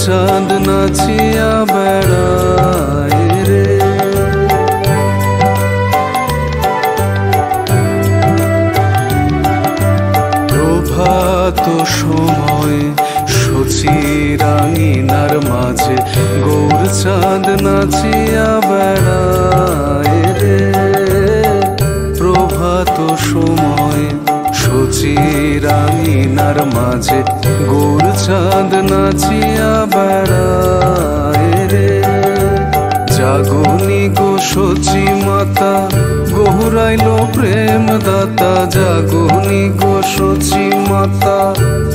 চাঁদ নাচিয়া বেড়ায় রে। প্রভাত সময় শচীরাঙিনার মাঝে গৌর চাঁদ নাচিয়া বেড়ায় রে। প্রভাত সময় শচীরাঙিনার মাঝে গৌর চাঁদ নাচিয়া বেড়ায় রে। জাগনি গো শচী মাতা গৌরাইল প্রেম দাতা। জাগনি গো শচী মাতা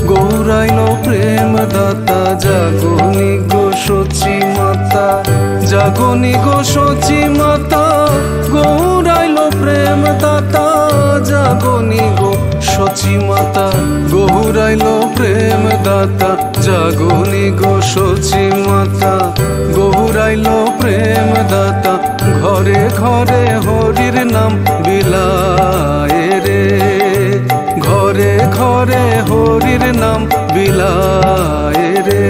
গৌরাইল প্রেম দাতা। জাগনি গো শচী মাতা জাগনি গো শচী মাতা গৌরাইল প্রেম দাতা। জাগনি গো শচী মাতা গৌরাইল প্রেম দাতা। জাগনি গো শচী মাতা গৌরাইল প্রেম দাতা। ঘরে ঘরে হরির নাম বিলায় রে। ঘরে ঘরে হরির নাম বিলায় রে।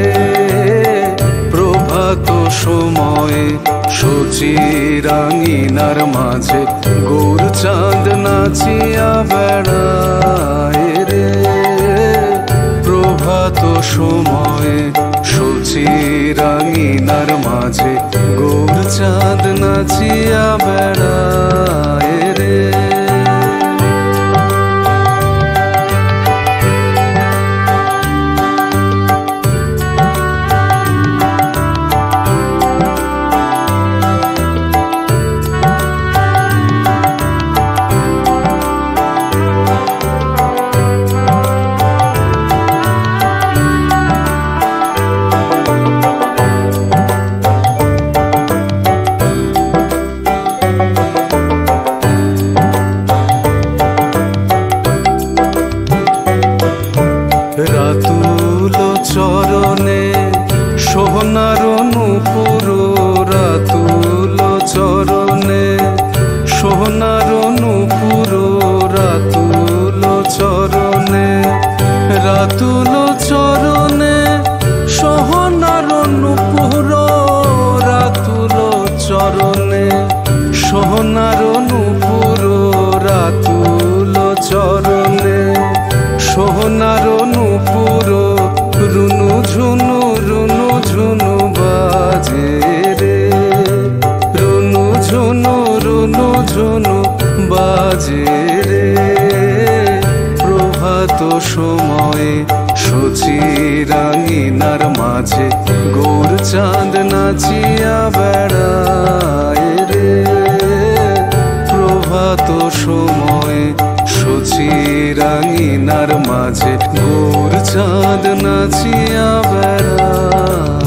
প্রভাত সময়ে শচীরাঙিনার মাঝে গৌর চাঁদ নাচিয়া বেড়ায় রে। প্রভাত সময়ে শচীরাঙিনার মাঝে গৌর চাঁদ নাচিয়া বেড়ায় রে। রাতুল চরণে সোহনার নূপুর। রাতুল চরণে সোহনার নূপুর। রাতুল চরণে রাতুল চরণে সোহনার নূপুর। রাতুল চরণে সোহনার নূপুর। রাতুল চরণে সোহনার নূপুর। রুনু ঝুনু বাজে রে। রুনু ঝুনু বাজে রে। প্রভাত সময়ে শচীরাঙিনার মাঝে গৌর চাঁদ নাচিয়া বেড়ায় রে। প্রভাত সময়ে শচীরাঙিনার মাঝে গৌর চাঁদ নাচিয়া বেড়ায়।